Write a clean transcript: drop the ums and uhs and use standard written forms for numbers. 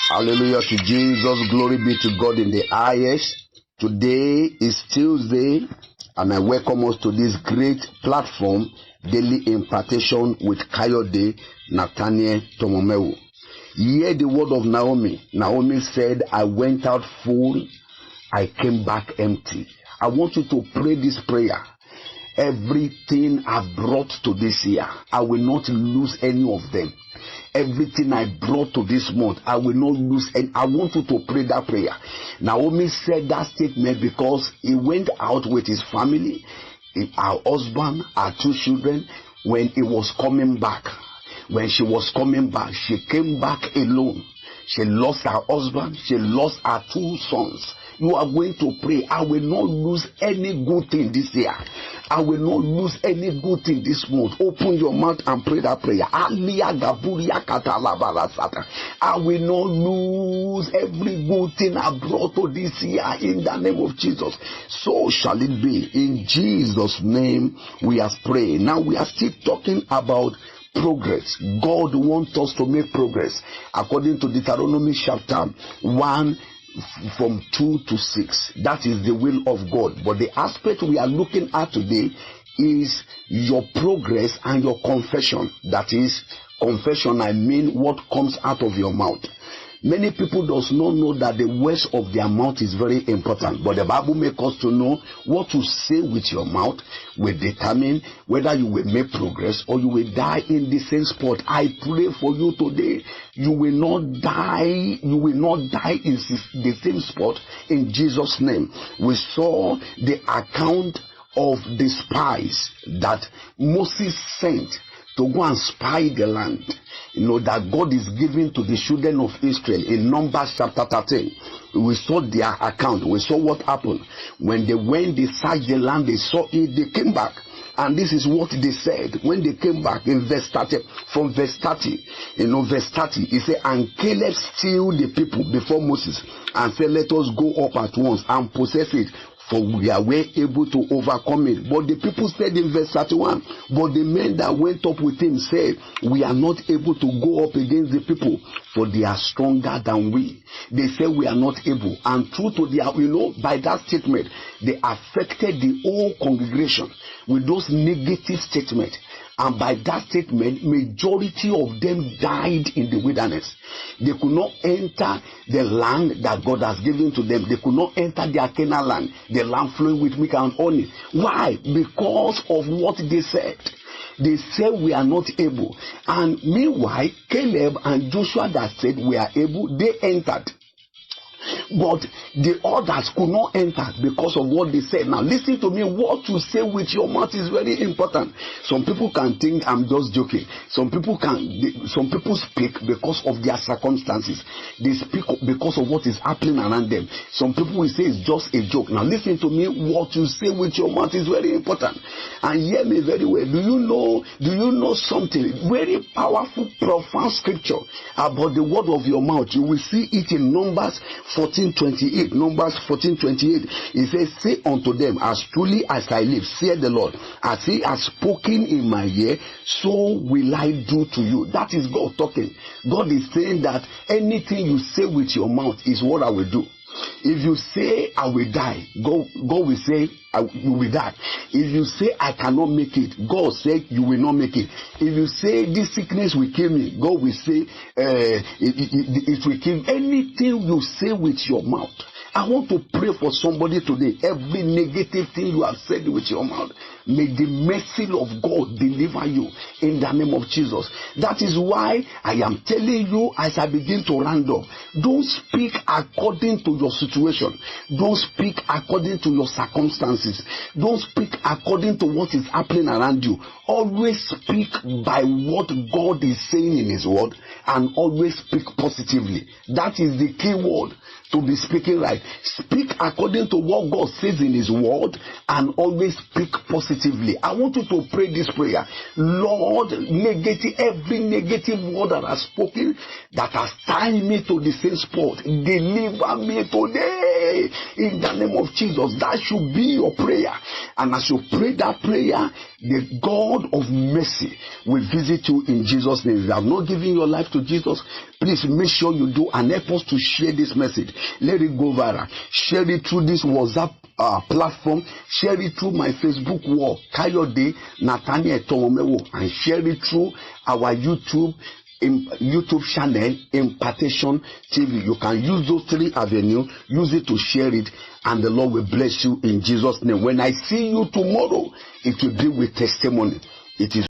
Hallelujah to Jesus. Glory be to God in the highest. Today is Tuesday, and I welcome us to this great platform, Daily Impartation with Kayode Nathaniel Tomomewu. Hear the word of Naomi. Naomi said, I went out full, I came back empty. I want you to pray this prayer. Everything I've brought to this year, I will not lose any of them. Everything I brought to this month, I will not lose any. I want you to pray that prayer. Naomi said that statement because he went out with his family, her husband, her 2 children. When he was coming back, when she was coming back, she came back alone. She lost her husband, she lost her 2 sons. You are going to pray, I will not lose any good thing this year. I will not lose any good thing this month. Open your mouth and pray that prayer. I will not lose every good thing I brought to this year in the name of Jesus. So shall it be. In Jesus' name we are praying. Now we are still talking about progress. God wants us to make progress. According to Deuteronomy chapter 1 from 2 to 6. That is the will of God. But the aspect we are looking at today is your progress and your confession. That is, confession, I mean what comes out of your mouth. Many people does not know that the words of their mouth is very important. But the Bible makes us to know what to say with your mouth will determine whether you will make progress or you will die in the same spot. I pray for you today. You will not die. You will not die in the same spot in Jesus' name. We saw the account of the spies that Moses sent to go and spy the land. You know that God is giving to the children of Israel in Numbers chapter 13. We saw their account. We saw what happened when they went, they searched the land, they saw it, they came back. And this is what they said when they came back in verse 30. From verse 30, verse 30, he said, and Caleb stilled the people before Moses and said, let us go up at once and possess it, for we are well able to overcome it. But the people said in verse 31, but the men that went up with him said, we are not able to go up against the people, for they are stronger than we. They said we are not able. And true to their, by that statement, they affected the whole congregation with those negative statements. And by that statement, majority of them died in the wilderness. They could not enter the land that God has given to them. They could not enter their Canaan land, the land flowing with milk and honey. Why? Because of what they said. They said we are not able. And meanwhile, Caleb and Joshua that said we are able, they entered. But the others could not enter because of what they said. Now listen to me, what you say with your mouth is very important. Some people can think I'm just joking. Some people speak because of their circumstances. They speak because of what is happening around them. Some people will say it's just a joke. Now listen to me, what you say with your mouth is very important. And hear me very well. Do you know something very powerful, profound scripture about the word of your mouth? You will see it in Numbers 14:28. Numbers 14:28. It says, say unto them, as truly as I live, saith the Lord, as he has spoken in my ear, so will I do to you. That is God talking. God is saying that anything you say with your mouth is what I will do. If you say I will die, God will say you will die. If you say I cannot make it, God said you will not make it. If you say this sickness will kill me, God will say it will kill. Anything you say with your mouth, I want to pray for somebody today. Every negative thing you have said with your mouth, may the mercy of God deliver you in the name of Jesus. That is why I am telling you as I begin to round up, don't speak according to your situation. Don't speak according to your circumstances. Don't speak according to what is happening around you. Always speak by what God is saying in his word, and always speak positively. That is the key word to be speaking right. Speak according to what God says in his word, and always speak positively. positively. I want you to pray this prayer. Lord, every negative word that has spoken that has tied me to the same spot, deliver me today in the name of Jesus. That should be your prayer. And as you pray that prayer, the God of mercy will visit you in Jesus' name. If you have not given your life to Jesus, please make sure you do, and help us to share this message. Let it go viral. Share it through this WhatsApp platform. Share it through my Facebook wall, Kayode Nathaniel Tomomewo, and share it through our YouTube channel, Impartation TV. You can use those 3 avenues. Use it to share it, and the Lord will bless you in Jesus' name. When I see you tomorrow, it will be with testimony. It is